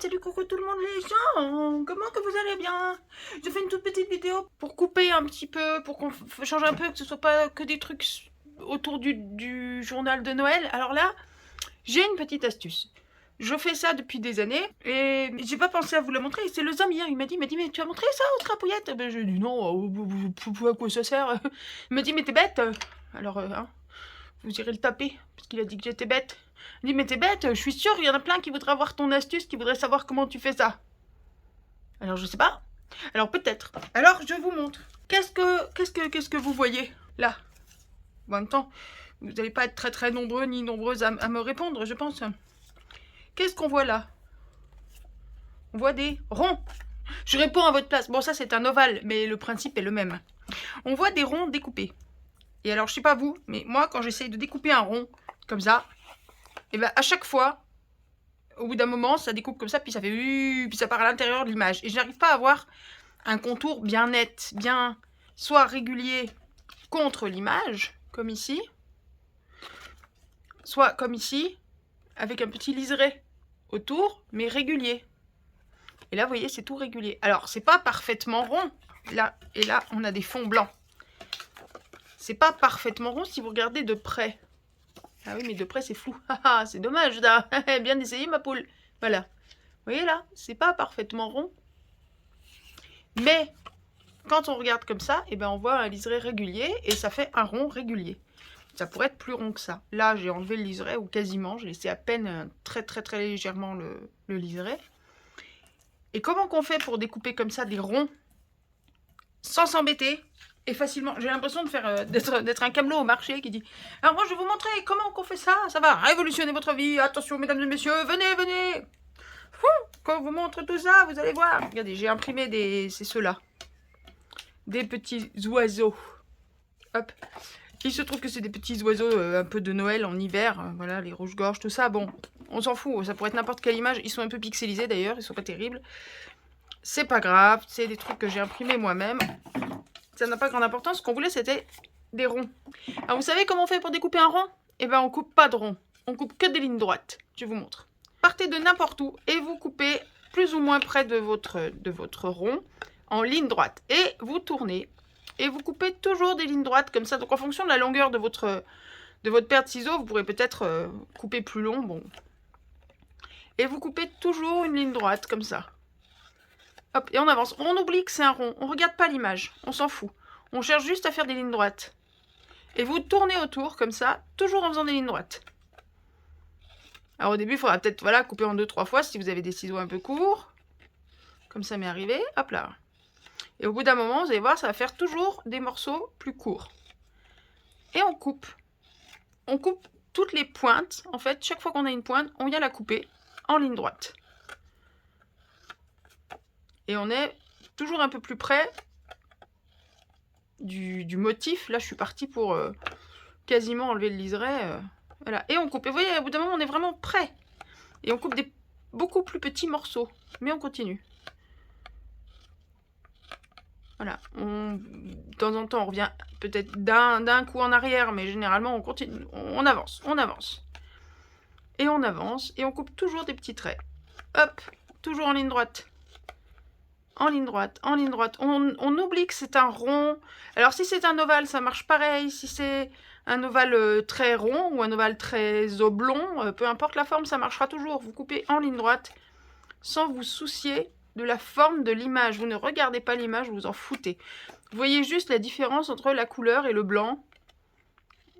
salut, coucou tout le monde les gens, comment que vous allez bien? Je fais une toute petite vidéo pour couper un petit peu, pour qu'on change un peu, que ce soit pas que des trucs autour du journal de Noël. Alors là, j'ai une petite astuce. Je fais ça depuis des années et j'ai pas pensé à vous la montrer. C'est le Zam hier, il m'a dit mais tu as montré ça aux crapouillettes? Ben j'ai dit non, à quoi ça sert? Il m'a dit mais t'es bête. Alors hein, vous irez le taper parce qu'il a dit que j'étais bête. Il dit mais t'es bête, je suis sûre il y en a plein qui voudraient avoir ton astuce, qui voudraient savoir comment tu fais ça. Alors je sais pas. Alors peut-être. Alors je vous montre. Qu'est-ce que vous voyez là? En même temps, vous n'allez pas être très nombreux ni nombreuses à me répondre, je pense. Qu'est-ce qu'on voit là? On voit des ronds. Je réponds à votre place. Bon, ça c'est un ovale, mais le principe est le même. On voit des ronds découpés. Et alors, je sais pas vous, mais moi, quand j'essaye de découper un rond, comme ça, et ben à chaque fois, au bout d'un moment, ça découpe comme ça, puis ça fait puis ça part à l'intérieur de l'image. Et je n'arrive pas à avoir un contour bien net, bien soit régulier contre l'image, comme ici, soit comme ici, avec un petit liseré autour, mais régulier. Et là, vous voyez, c'est tout régulier. Alors, c'est pas parfaitement rond. Là, et là, on a des fonds blancs. C'est pas parfaitement rond si vous regardez de près. Ah oui, mais de près, c'est flou. C'est dommage, là. Bien essayé, ma poule. Voilà. Vous voyez, là, c'est pas parfaitement rond. Mais, quand on regarde comme ça, eh ben, on voit un liseré régulier et ça fait un rond régulier. Ça pourrait être plus rond que ça. Là, j'ai enlevé le liseré, ou quasiment. J'ai laissé à peine très légèrement le liseré. Et comment qu'on fait pour découper comme ça des ronds sans s'embêter et facilement? J'ai l'impression de faire d'être un camelot au marché qui dit « Alors moi, je vais vous montrer comment qu'on fait ça. Ça va révolutionner votre vie. Attention, mesdames et messieurs, venez. Quand je vous montre tout ça, vous allez voir. » Regardez, j'ai imprimé c'est ceux-là. Des petits oiseaux. Hop. Il se trouve que c'est des petits oiseaux un peu de Noël en hiver. Voilà, les rouges-gorges, tout ça. Bon, on s'en fout. Ça pourrait être n'importe quelle image. Ils sont un peu pixelisés d'ailleurs. Ils sont pas terribles. C'est pas grave. C'est des trucs que j'ai imprimés moi-même. Ça n'a pas grande importance. Ce qu'on voulait, c'était des ronds. Alors, vous savez comment on fait pour découper un rond? Eh ben, on coupe pas de rond. On coupe que des lignes droites. Je vous montre. Partez de n'importe où et vous coupez plus ou moins près de votre rond en ligne droite. Et vous tournez. Et vous coupez toujours des lignes droites comme ça. Donc, en fonction de la longueur de votre paire de ciseaux, vous pourrez peut-être couper plus long. Bon. Et vous coupez toujours une ligne droite comme ça. Hop, et on avance. On oublie que c'est un rond. On ne regarde pas l'image. On s'en fout. On cherche juste à faire des lignes droites. Et vous tournez autour comme ça, toujours en faisant des lignes droites. Alors au début, il faudra peut-être couper en 2-3 fois si vous avez des ciseaux un peu courts. Comme ça m'est arrivé. Hop là. Et au bout d'un moment, vous allez voir, ça va faire toujours des morceaux plus courts. Et on coupe. On coupe toutes les pointes. En fait, chaque fois qu'on a une pointe, on vient la couper en ligne droite. Et on est toujours un peu plus près du motif. Là, je suis partie pour quasiment enlever le liseré. Voilà. Et on coupe. Et vous voyez, au bout d'un moment, on est vraiment prêt. Et on coupe des beaucoup plus petits morceaux. Mais on continue. Voilà. De temps en temps, on revient peut-être d'un coup en arrière, mais généralement, on continue. On avance. Et on avance. Et on coupe toujours des petits traits. Hop. Toujours en ligne droite. En ligne droite. On oublie que c'est un rond. Alors, si c'est un ovale, ça marche pareil. Si c'est un ovale très rond ou un ovale très oblong, peu importe la forme, ça marchera toujours. Vous coupez en ligne droite sans vous soucier de la forme de l'image. Vous ne regardez pas l'image, vous en foutez. Vous voyez juste la différence entre la couleur et le blanc,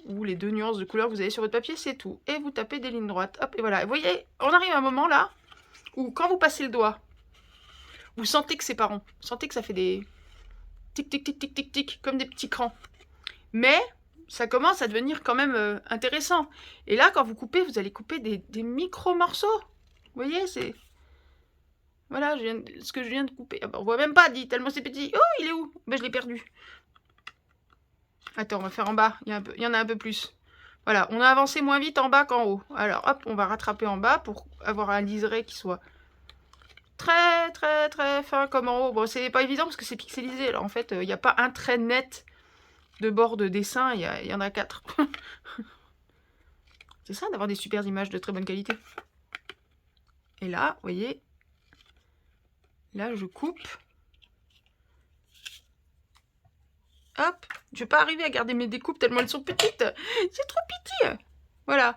ou les 2 nuances de couleur que vous avez sur votre papier, c'est tout. Et vous tapez des lignes droites. Hop, et voilà. Et vous voyez, on arrive à un moment là, où quand vous passez le doigt, vous sentez que c'est pas rond. Vous sentez que ça fait des tic, comme des petits crans. Mais ça commence à devenir quand même intéressant. Et là, quand vous coupez, vous allez couper des micro-morceaux. Vous voyez, c'est... Voilà, ce que je viens de couper. Ah bah, on voit même pas, dit, tellement c'est petit. Oh, il est où? Ben, je l'ai perdu. Attends, on va faire en bas. Il y en a un peu plus. Voilà, on a avancé moins vite en bas qu'en haut. Alors, hop, on va rattraper en bas pour avoir un liseré qui soit très fin comme en haut. Bon, c'est pas évident parce que c'est pixelisé. Alors, en fait, il n'y a pas un trait net de bord de dessin. Il y en a 4. C'est ça, d'avoir des super images de très bonne qualité. Et là, vous voyez, Là, je coupe. Hop, je vais pas arriver à garder mes découpes tellement elles sont petites. C'est trop petit. Voilà.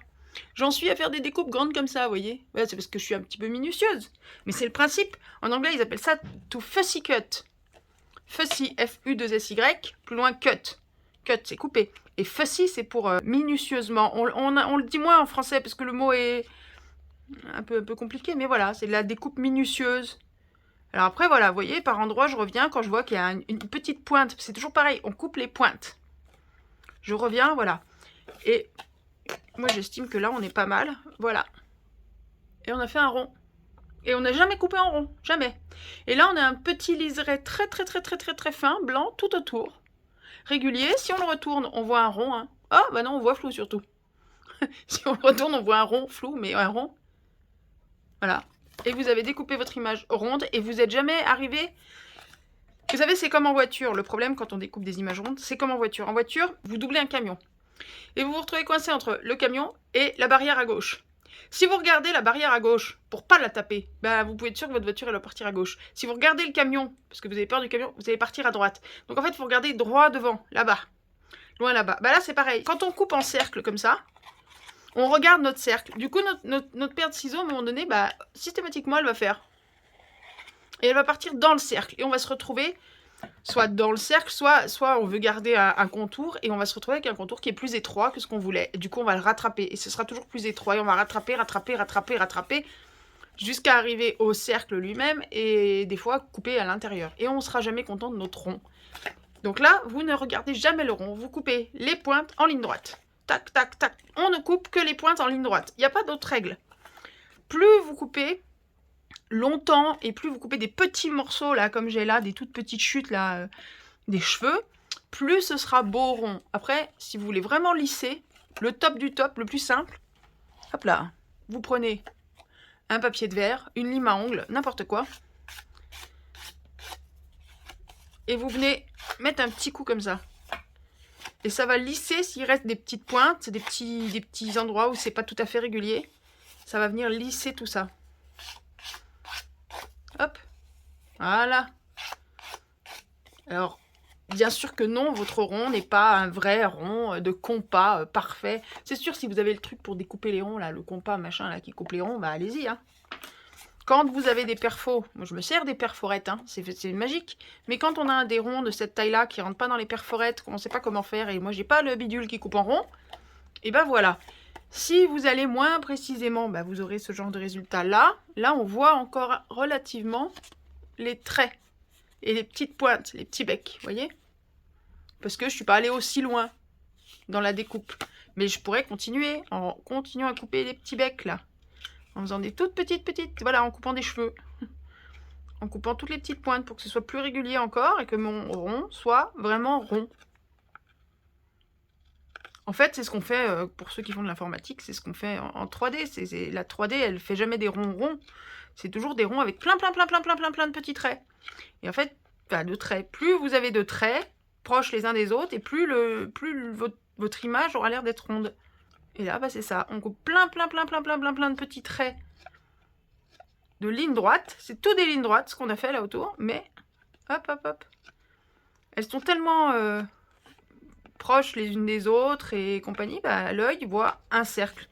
J'en suis à faire des découpes grandes comme ça, vous voyez. Voilà, c'est parce que je suis un petit peu minutieuse. Mais c'est le principe. En anglais, ils appellent ça to fussy cut. Fussy, F-U-2-S-Y, plus loin cut. Cut, c'est couper. Et fussy, c'est pour minutieusement. On le dit moins en français parce que le mot est un peu compliqué. Mais voilà, c'est de la découpe minutieuse. Alors après, voilà, vous voyez, par endroits, je reviens quand je vois qu'il y a une petite pointe. C'est toujours pareil, on coupe les pointes. Je reviens, voilà. Et moi, j'estime que là, on est pas mal. Voilà. Et on a fait un rond. Et on n'a jamais coupé en rond, jamais. Et là, on a un petit liseré très fin, blanc, tout autour. Régulier, si on le retourne, on voit un rond. Hein. Oh, bah non, on voit flou surtout. Si on le retourne, on voit un rond, flou, mais un rond. Voilà. Et vous avez découpé votre image ronde et vous n'êtes jamais arrivé... Vous savez, c'est comme en voiture. Le problème quand on découpe des images rondes, c'est comme en voiture. En voiture, vous doublez un camion. Et vous vous retrouvez coincé entre le camion et la barrière à gauche. Si vous regardez la barrière à gauche, pour pas la taper, bah vous pouvez être sûr que votre voiture elle va partir à gauche. Si vous regardez le camion, parce que vous avez peur du camion, vous allez partir à droite. Donc en fait, vous regardez droit devant, là-bas. Loin là-bas. Bah là, c'est pareil. Quand on coupe en cercle comme ça, on regarde notre cercle. Du coup, notre paire de ciseaux, à un moment donné, bah, systématiquement, elle va faire. Et elle va partir dans le cercle. Et on va se retrouver soit dans le cercle, soit on veut garder un contour. Et on va se retrouver avec un contour qui est plus étroit que ce qu'on voulait. Et du coup, on va le rattraper. Et ce sera toujours plus étroit. Et on va rattraper, jusqu'à arriver au cercle lui-même. Et des fois, couper à l'intérieur. Et on ne sera jamais content de notre rond. Donc là, vous ne regardez jamais le rond. Vous coupez les pointes en ligne droite. Tac, tac, tac. On ne coupe que les pointes en ligne droite. Il n'y a pas d'autre règle. Plus vous coupez longtemps et plus vous coupez des petits morceaux, là, comme j'ai là, des toutes petites chutes, là, des cheveux, plus ce sera beau rond. Après, si vous voulez vraiment lisser, le top du top, le plus simple, hop là, vous prenez un papier de verre, une lime à ongles, n'importe quoi, et vous venez mettre un petit coup comme ça. Et ça va lisser s'il reste des petites pointes, des petits endroits où c'est pas tout à fait régulier. Ça va venir lisser tout ça. Hop. Voilà. Alors, bien sûr que non, votre rond n'est pas un vrai rond de compas parfait. C'est sûr, si vous avez le truc pour découper les ronds, là, le compas machin là qui coupe les ronds, bah allez-y. Hein. Quand vous avez des perfos, moi je me sers des perforettes, hein, c'est magique. Mais quand on a des ronds de cette taille-là qui ne rentrent pas dans les perforettes, qu'on ne sait pas comment faire, et moi j'ai pas le bidule qui coupe en rond, et ben voilà. Si vous allez moins précisément, bah vous aurez ce genre de résultat là. Là, on voit encore relativement les traits et les petites pointes, les petits becs, vous voyez? Parce que je ne suis pas allée aussi loin dans la découpe. Mais je pourrais continuer en continuant à couper les petits becs là. En faisant des toutes petites, voilà, en coupant des cheveux. En coupant toutes les petites pointes pour que ce soit plus régulier encore et que mon rond soit vraiment rond. En fait, c'est ce qu'on fait, pour ceux qui font de l'informatique, c'est ce qu'on fait en 3D. La 3D, elle fait jamais des ronds ronds. C'est toujours des ronds avec plein de petits traits. Et en fait, de traits. Plus vous avez de traits proches les uns des autres, et plus votre image aura l'air d'être ronde. Et là, bah, c'est ça. On coupe plein de petits traits de lignes droites. C'est tout des lignes droites, ce qu'on a fait là autour. Mais, hop, hop, hop. Elles sont tellement proches les unes des autres et compagnie, bah, l'œil voit un cercle.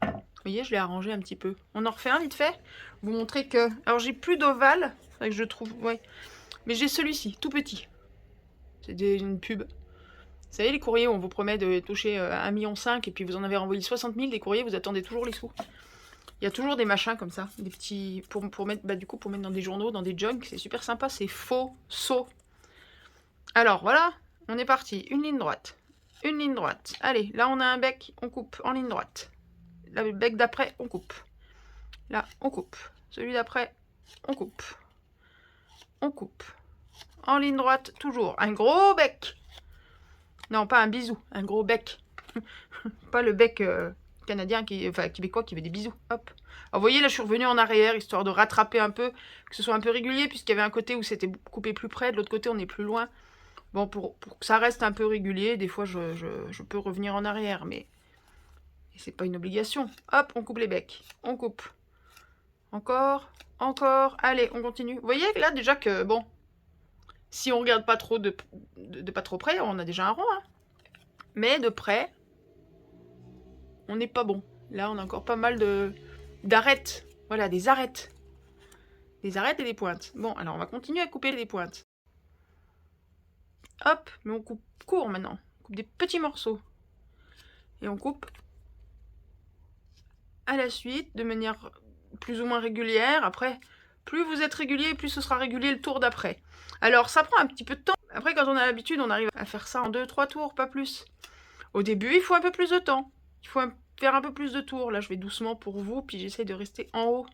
Vous voyez, je l'ai arrangé un petit peu. On en refait un vite fait. Vous montrer que... Alors, j'ai plus d'ovale. Que je trouve... Ouais. Mais j'ai celui-ci, tout petit. C'est une pub. Vous savez, les courriers où on vous promet de toucher 1,5 million et puis vous en avez renvoyé 60 000 des courriers, vous attendez toujours les sous. Il y a toujours des machins comme ça, des petits... Pour mettre, bah, du coup, pour mettre dans des journaux, dans des junk, c'est super sympa, c'est faux, saut. Alors, voilà, on est parti. Une ligne droite. Une ligne droite. Allez, là, on a un bec, on coupe en ligne droite. Là, le bec d'après, on coupe. Là, on coupe. Celui d'après, on coupe. On coupe. En ligne droite, toujours. Un gros bec. Non, pas un bisou, un gros bec. Pas le bec canadien, enfin québécois qui fait des bisous. Hop. Alors, vous voyez, là, je suis revenue en arrière, histoire de rattraper un peu, que ce soit un peu régulier, puisqu'il y avait un côté où c'était coupé plus près, de l'autre côté, on est plus loin. Bon, pour que ça reste un peu régulier, des fois, je peux revenir en arrière, mais c'est pas une obligation. Hop, on coupe les becs. On coupe. Encore, encore. Allez, on continue. Vous voyez là déjà que, bon, si on regarde pas trop de pas trop près, on a déjà un rond. Hein. Mais de près, on n'est pas bon. Là, on a encore pas mal d'arêtes. Voilà, des arêtes. Des arêtes et des pointes. Bon, alors on va continuer à couper les pointes. Hop, mais on coupe court maintenant. On coupe des petits morceaux. Et on coupe à la suite, de manière plus ou moins régulière. Après, plus vous êtes régulier, plus ce sera régulier le tour d'après. Alors, ça prend un petit peu de temps. Après, quand on a l'habitude, on arrive à faire ça en 2-3 tours, pas plus. Au début, il faut un peu plus de temps. Il faut faire un peu plus de tours. Là, je vais doucement pour vous, puis j'essaie de rester en haut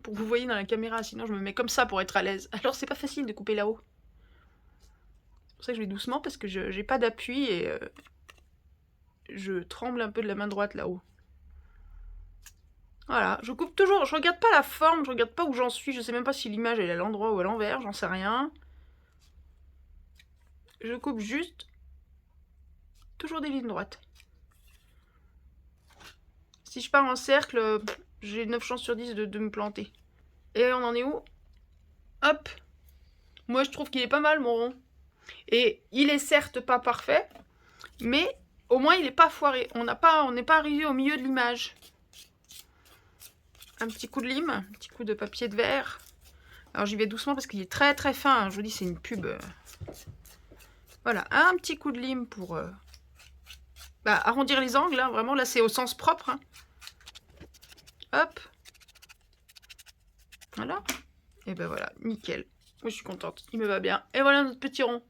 pour que vous voyez dans la caméra. Sinon, je me mets comme ça pour être à l'aise. Alors, c'est pas facile de couper là-haut. C'est pour ça que je vais doucement, parce que je n'ai pas d'appui et je tremble un peu de la main droite là-haut. Voilà, je coupe toujours, je regarde pas la forme, je regarde pas où j'en suis, je sais même pas si l'image est à l'endroit ou à l'envers, j'en sais rien. Je coupe juste, toujours des lignes droites. Si je pars en cercle, j'ai 9 chances sur 10 de me planter. Et on en est où? Hop. Moi je trouve qu'il est pas mal mon rond. Et il est certes pas parfait, mais au moins il est pas foiré. On n'est pas arrivé au milieu de l'image. Un petit coup de lime, un petit coup de papier de verre. Alors j'y vais doucement parce qu'il est très très fin. Je vous dis, c'est une pub. Voilà, un petit coup de lime pour arrondir les angles. Hein. Vraiment, là c'est au sens propre. Hein. Hop. Voilà. Et ben voilà, nickel. Moi je suis contente, il me va bien. Et voilà notre petit rond.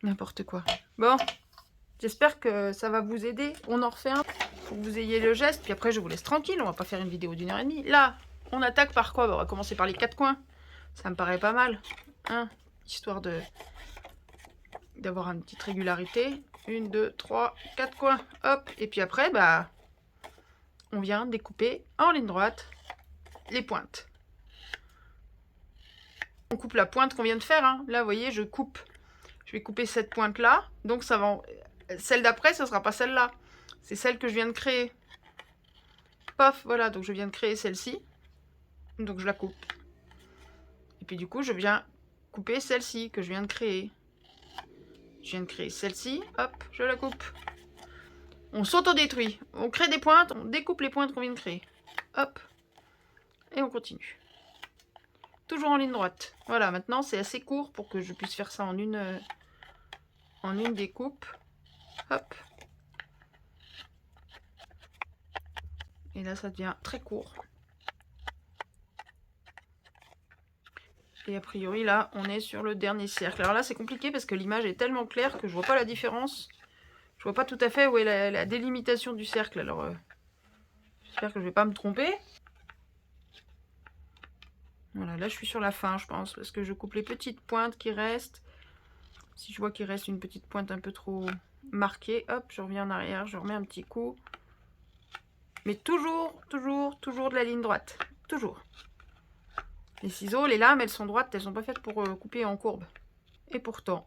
N'importe quoi. Bon, j'espère que ça va vous aider. On en refait un pour que vous ayez le geste. Puis après je vous laisse tranquille, on va pas faire une vidéo d'1h30. Là, on attaque par quoi? On va commencer par les 4 coins. Ça me paraît pas mal. Hein, histoire d'avoir une petite régularité. 1, 2, 3, 4 coins. Hop. Et puis après, on vient découper en ligne droite les pointes. On coupe la pointe qu'on vient de faire. Hein. Là, vous voyez, je coupe. Je vais couper cette pointe-là. Donc, ça va... Celle d'après, ce ne sera pas celle-là. C'est celle que je viens de créer. Paf, voilà. Donc, je viens de créer celle-ci. Donc, je la coupe. Et puis, du coup, je viens couper celle-ci que je viens de créer. Je viens de créer celle-ci. Hop, je la coupe. On s'auto-détruit. On crée des pointes. On découpe les pointes qu'on vient de créer. Hop. Et on continue. Toujours en ligne droite. Voilà, maintenant, c'est assez court pour que je puisse faire ça en une découpe. Hop. Et là, ça devient très court. Et a priori, là, on est sur le dernier cercle. Alors là, c'est compliqué parce que l'image est tellement claire que je vois pas la différence. Je vois pas tout à fait où est la délimitation du cercle. Alors, j'espère que je vais pas me tromper. Voilà, là, je suis sur la fin, je pense, parce que je coupe les petites pointes qui restent. Si je vois qu'il reste une petite pointe un peu trop marquée, hop, je reviens en arrière, je remets un petit coup. Mais toujours, toujours, toujours de la ligne droite. Toujours. Les ciseaux, les lames, elles sont droites, elles sont pas faites pour couper en courbe. Et pourtant,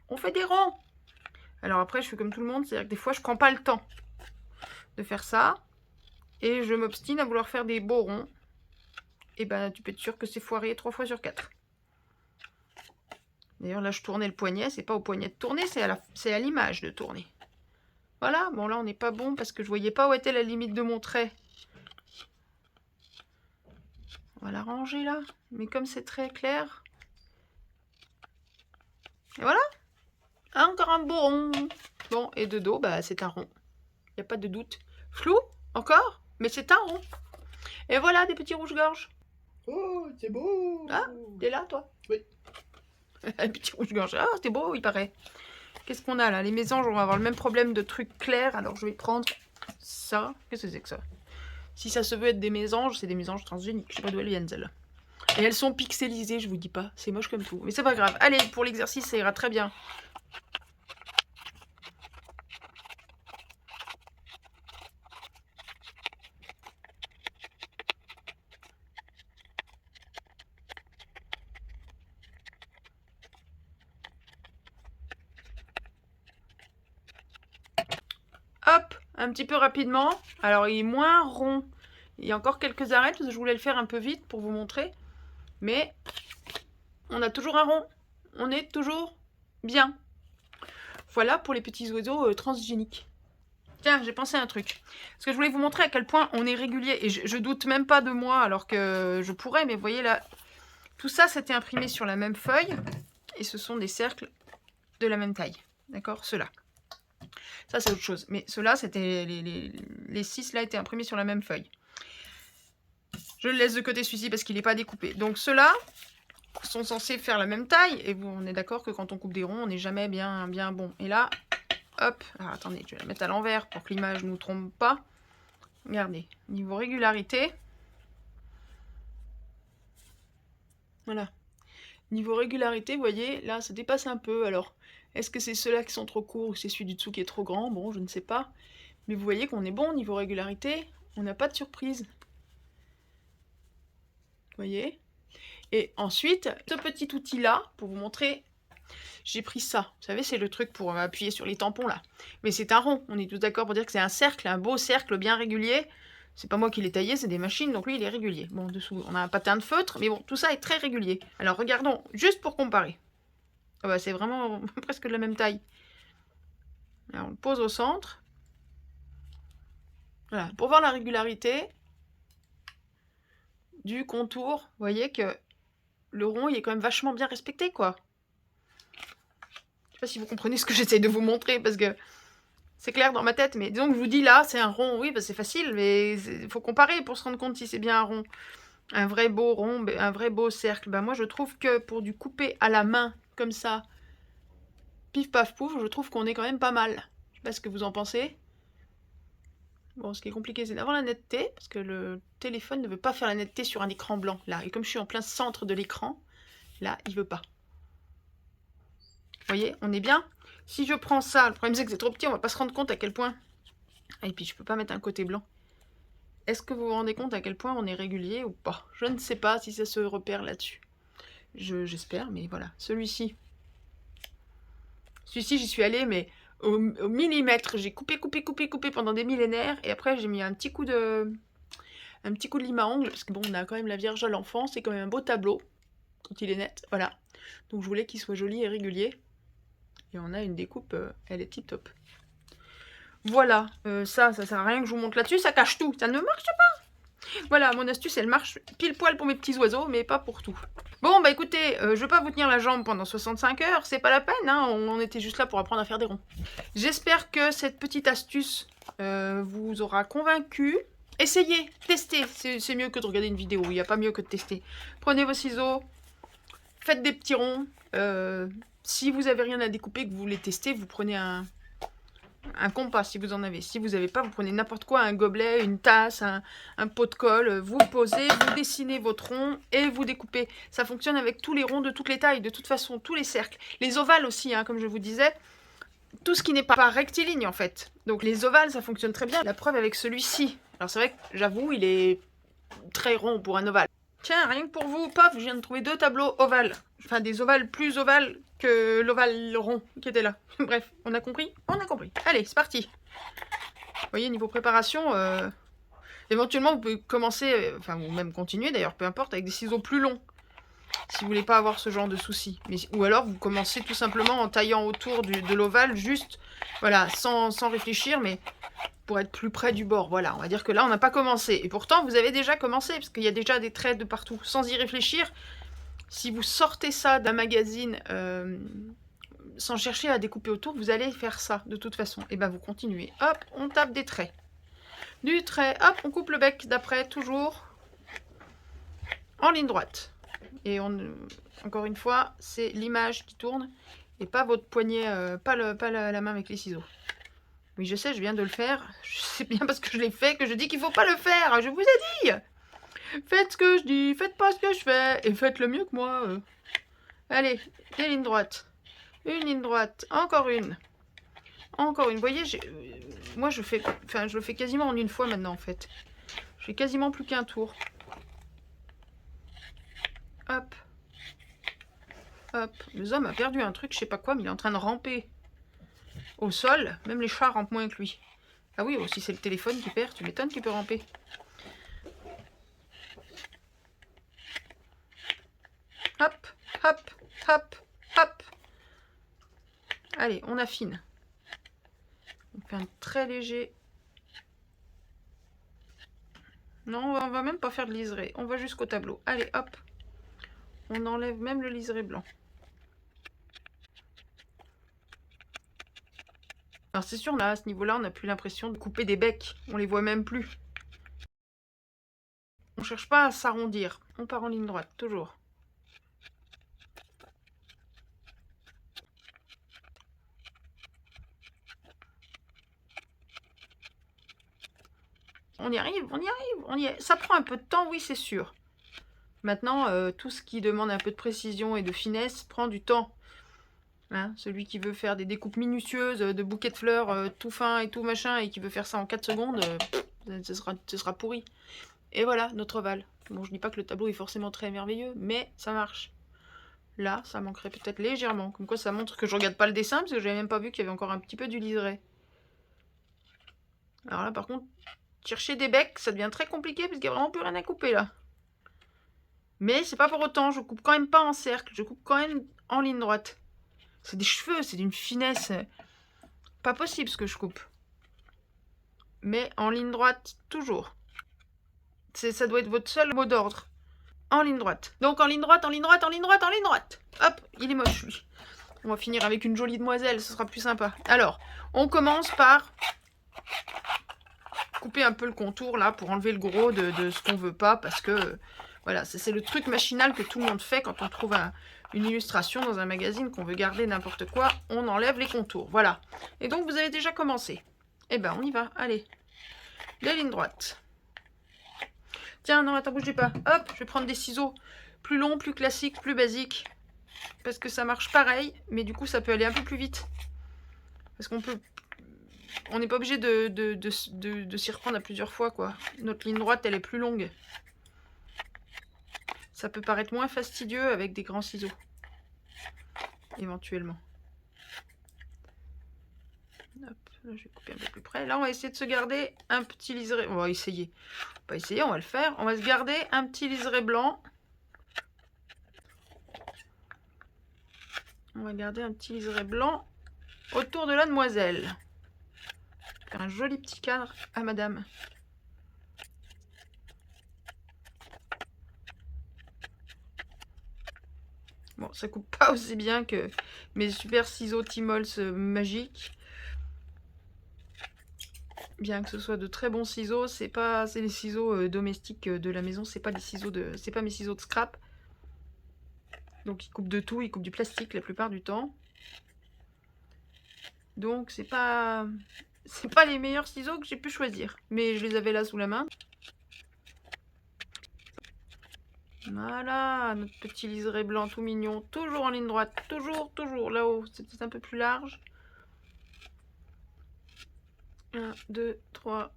on fait des ronds. Alors après, je fais comme tout le monde, c'est-à-dire que des fois, je prends pas le temps de faire ça. Et je m'obstine à vouloir faire des beaux ronds. Et ben, tu peux être sûr que c'est foiré 3 fois sur 4. D'ailleurs, là, je tournais le poignet. C'est pas au poignet de tourner, c'est à l'image de tourner. Voilà. Bon, là, on n'est pas bon parce que je voyais pas où était la limite de mon trait. On va la ranger, là. Mais comme c'est très clair... Et voilà. Encore un beau rond. Bon, et de dos, c'est un rond. Il n'y a pas de doute. Flou, encore, mais c'est un rond. Et voilà, des petits rouges-gorges. Oh, c'est beau! Ah, t'es là, toi? Oui. Un petit rouge-gorge. Ah, c'est beau, il paraît. Qu'est-ce qu'on a là? Les mésanges, on va avoir le même problème de trucs clairs. Alors, je vais prendre ça. Qu'est-ce que c'est que ça? Si ça se veut être des mésanges, c'est des mésanges transgéniques. Je sais pas d'où elles viennent, celles-là. Et elles sont pixelisées, je vous dis pas. C'est moche comme tout. Mais c'est pas grave. Allez, pour l'exercice, ça ira très bien. Hop, un petit peu rapidement. Alors, il est moins rond Il y a encore quelques arêtes, parce que je voulais le faire un peu vite pour vous montrer. Mais on a toujours un rond. On est toujours bien. Voilà pour les petits oiseaux transgéniques. Tiens, j'ai pensé à un truc. Parce que je voulais vous montrer à quel point on est régulier. Et je doute même pas de moi, alors que je pourrais. Mais vous voyez là, tout ça, c'était imprimé sur la même feuille. Et ce sont des cercles de la même taille. D'accord? Ceux-là. Ça, c'est autre chose. Mais ceux-là, c'était les 6 là étaient imprimés sur la même feuille. Je le laisse de côté celui-ci parce qu'il n'est pas découpé. Donc ceux-là sont censés faire la même taille. Et vous, on est d'accord que quand on coupe des ronds, on n'est jamais bien bon. Et là, hop. Alors attendez, je vais la mettre à l'envers pour que l'image ne nous trompe pas. Regardez, niveau régularité. Voilà. Niveau régularité, vous voyez, là, ça dépasse un peu. Alors, est-ce que c'est ceux-là qui sont trop courts ou c'est celui du dessous qui est trop grand? Bon, je ne sais pas. Mais vous voyez qu'on est bon niveau régularité. On n'a pas de surprise. Vous voyez? Et ensuite, ce petit outil-là, pour vous montrer, j'ai pris ça. Vous savez, c'est le truc pour appuyer sur les tampons, là. Mais c'est un rond. On est tous d'accord pour dire que c'est un cercle, un beau cercle bien régulier. C'est pas moi qui l'ai taillé, c'est des machines, donc lui, il est régulier. Bon, dessous, on a un patin de feutre, mais bon, tout ça est très régulier. Alors, regardons, juste pour comparer. Ah bah, c'est vraiment presque de la même taille. Alors, on le pose au centre. Voilà, pour voir la régularité du contour, vous voyez que le rond, il est quand même vachement bien respecté, quoi. Je sais pas si vous comprenez ce que j'essaie de vous montrer, parce que c'est clair dans ma tête, mais disons que je vous dis là, c'est un rond, oui, bah c'est facile, mais il faut comparer pour se rendre compte si c'est bien un rond. Un vrai beau rond, un vrai beau cercle. Bah moi, je trouve que pour du couper à la main, comme ça, pif paf pouf, je trouve qu'on est quand même pas mal. Je sais pas ce que vous en pensez. Bon, ce qui est compliqué, c'est d'avoir la netteté, parce que le téléphone ne veut pas faire la netteté sur un écran blanc, là. Et comme je suis en plein centre de l'écran, là, il veut pas. Vous voyez, on est bien. Si je prends ça, le problème c'est que c'est trop petit, on va pas se rendre compte à quel point... Et puis, je peux pas mettre un côté blanc. Est-ce que vous vous rendez compte à quel point on est régulier ou pas? Je ne sais pas si ça se repère là-dessus. J'espère, mais voilà. Celui-ci, j'y suis allée, mais au millimètre. J'ai coupé pendant des millénaires. Et après, j'ai mis un petit coup de lime à ongles. Parce que bon, on a quand même la Vierge à l'enfant. C'est quand même un beau tableau. Quand il est net. Voilà. Donc, je voulais qu'il soit joli et régulier. Et on a une découpe, elle est tip top. Voilà. Ça sert à rien que je vous montre là-dessus. Ça cache tout. Ça ne marche pas. Voilà, mon astuce, elle marche pile poil pour mes petits oiseaux, mais pas pour tout. Bon, bah écoutez, je vais pas vous tenir la jambe pendant 65 heures, c'est pas la peine, hein, on était juste là pour apprendre à faire des ronds. J'espère que cette petite astuce vous aura convaincu. Essayez, testez, c'est mieux que de regarder une vidéo, il n'y a pas mieux que de tester. Prenez vos ciseaux, faites des petits ronds. Si vous avez rien à découper, que vous voulez tester, vous prenez un compas si vous en avez. Si vous n'avez pas, vous prenez n'importe quoi, un gobelet, une tasse, un pot de colle, vous posez, vous dessinez votre rond et vous découpez. Ça fonctionne avec tous les ronds de toutes les tailles, de toute façon, tous les cercles. Les ovales aussi, hein, comme je vous disais, tout ce qui n'est pas rectiligne en fait. Donc les ovales, ça fonctionne très bien. La preuve avec celui-ci. Alors c'est vrai que j'avoue, il est très rond pour un ovale. Tiens, rien que pour vous, paf, je viens de trouver 2 tableaux ovales. Enfin, des ovales plus ovales que l'ovale rond qui était là. Bref, on a compris? On a compris. Allez, c'est parti. Vous voyez, niveau préparation, éventuellement, vous pouvez commencer, enfin, ou même continuer d'ailleurs, peu importe, avec des ciseaux plus longs. Si vous voulez pas avoir ce genre de soucis. Ou alors, vous commencez tout simplement en taillant autour de l'ovale, juste, voilà, sans réfléchir, mais... pour être plus près du bord, voilà, on va dire que là on n'a pas commencé, et pourtant vous avez déjà commencé, parce qu'il y a déjà des traits de partout, sans y réfléchir. Si vous sortez ça d'un magazine, sans chercher à découper autour, vous allez faire ça, de toute façon, et ben vous continuez, hop, on tape des traits, du trait, hop, on coupe le bec d'après, toujours, en ligne droite, et encore une fois, c'est l'image qui tourne, et pas votre poignet, pas la main avec les ciseaux. Oui, je sais, je viens de le faire. C'est bien parce que je l'ai fait que je dis qu'il faut pas le faire. Je vous ai dit. Faites ce que je dis, faites pas ce que je fais. Et faites-le mieux que moi. Allez, des lignes droites. Une ligne droite, encore une. Encore une. Vous voyez, moi je le fais quasiment en une fois maintenant en fait. Je fais quasiment plus qu'un tour. Hop. Hop. Le homme a perdu un truc, je sais pas quoi, mais il est en train de ramper. Au sol, même les chats rampent moins que lui. Ah oui, aussi c'est le téléphone qui perd, tu m'étonnes qu'il peut ramper. Hop, hop, hop, hop. Allez, on affine. On fait un très léger. Non, on va même pas faire de liseré. On va jusqu'au tableau. Allez, hop. On enlève même le liseré blanc. Alors c'est sûr, là, à ce niveau-là, on n'a plus l'impression de couper des becs. On les voit même plus. On cherche pas à s'arrondir. On part en ligne droite, toujours. On y arrive, on y arrive, on y est. Ça prend un peu de temps, oui, c'est sûr. Maintenant, tout ce qui demande un peu de précision et de finesse prend du temps. Hein, celui qui veut faire des découpes minutieuses de bouquets de fleurs tout fins et tout machin et qui veut faire ça en 4 secondes, ce sera pourri. Et voilà, notre ovale. Bon, je dis pas que le tableau est forcément très merveilleux, mais ça marche. Là, ça manquerait peut-être légèrement. Comme quoi, ça montre que je regarde pas le dessin, parce que j'avais même pas vu qu'il y avait encore un petit peu du liseré. Alors là, par contre, chercher des becs, ça devient très compliqué, parce qu'il n'y a vraiment plus rien à couper, là. Mais c'est pas pour autant, je coupe quand même pas en cercle, je coupe quand même en ligne droite. C'est des cheveux, c'est d'une finesse pas possible ce que je coupe. Mais en ligne droite, toujours. Ça doit être votre seul mot d'ordre. En ligne droite. Donc en ligne droite, en ligne droite, en ligne droite, en ligne droite. Hop, il est moche lui. On va finir avec une jolie demoiselle, ce sera plus sympa. Alors, on commence par couper un peu le contour là pour enlever le gros de ce qu'on veut pas parce que voilà, c'est le truc machinal que tout le monde fait quand on trouve une illustration dans un magazine qu'on veut garder n'importe quoi, on enlève les contours, voilà. Et donc vous avez déjà commencé. Eh ben on y va, allez. Les lignes droites. Tiens, non, attends, bougez pas. Hop, je vais prendre des ciseaux plus longs, plus classiques, plus basiques. Parce que ça marche pareil, mais du coup ça peut aller un peu plus vite. Parce qu'on peut... On n'est pas obligé de s'y reprendre à plusieurs fois, quoi. Notre ligne droite, elle est plus longue. Ça peut paraître moins fastidieux avec des grands ciseaux. Éventuellement. Hop, là, je vais couper un peu plus près. Là, on va essayer de se garder un petit liseré. On va essayer. On va pas essayer, on va le faire. On va se garder un petit liseré blanc. On va garder un petit liseré blanc autour de la demoiselle. Faire un joli petit cadre à madame. Bon, ça coupe pas aussi bien que mes super ciseaux Timols magiques. Bien que ce soit de très bons ciseaux, c'est les ciseaux domestiques de la maison, c'est pas mes ciseaux de scrap. Donc ils coupent de tout, ils coupent du plastique la plupart du temps. Donc c'est pas les meilleurs ciseaux que j'ai pu choisir, mais je les avais là sous la main. Voilà, notre petit liseré blanc tout mignon, toujours en ligne droite, toujours là-haut, c'est peut-être un peu plus large. 1, 2, 3,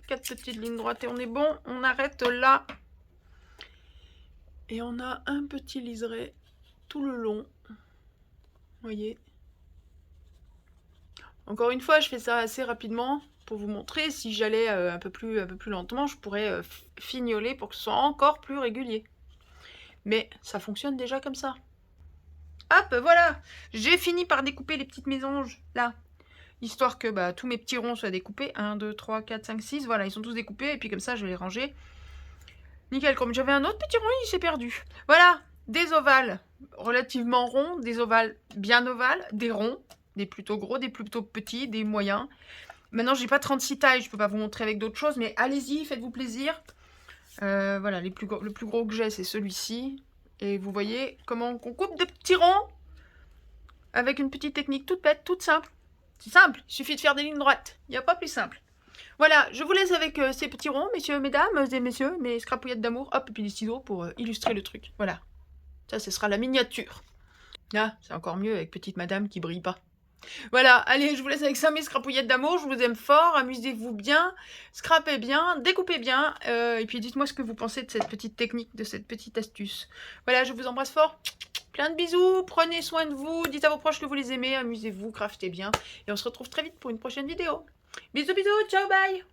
4 petites lignes droites et on est bon, on arrête là. Et on a un petit liseré tout le long, vous voyez. Encore une fois, je fais ça assez rapidement pour vous montrer. Si j'allais un peu plus lentement, je pourrais fignoler pour que ce soit encore plus régulier. Mais ça fonctionne déjà comme ça. Hop, voilà. J'ai fini par découper les petites mésanges, là. Histoire que tous mes petits ronds soient découpés. 1, 2, 3, 4, 5, 6. Voilà, ils sont tous découpés. Et puis comme ça, je vais les ranger. Nickel, comme j'avais un autre petit rond, il s'est perdu. Voilà, des ovales relativement ronds, des ovales bien ovales, des ronds, des plutôt gros, des plutôt petits, des moyens. Maintenant, j'ai pas 36 tailles, je peux pas vous montrer avec d'autres choses, mais allez-y, faites-vous plaisir. Voilà, le plus gros que j'ai, c'est celui-ci. Et vous voyez comment on coupe de petits ronds avec une petite technique toute bête, toute simple. C'est simple, il suffit de faire des lignes droites. Il n'y a pas plus simple. Voilà, je vous laisse avec ces petits ronds, messieurs, mesdames et messieurs, mes scrapouillettes d'amour. Hop, et puis des ciseaux pour illustrer le truc. Voilà. Ça, ce sera la miniature. Là, c'est encore mieux avec petite madame qui brille pas. Voilà, allez, je vous laisse avec ça, mes scrapouillettes d'amour. Je vous aime fort, amusez-vous bien, scrapez bien, découpez bien. Et puis dites-moi ce que vous pensez de cette petite technique, de cette petite astuce. Voilà, je vous embrasse fort. Plein de bisous, prenez soin de vous, dites à vos proches que vous les aimez, amusez-vous, craftez bien. Et on se retrouve très vite pour une prochaine vidéo. Bisous, bisous, ciao, bye.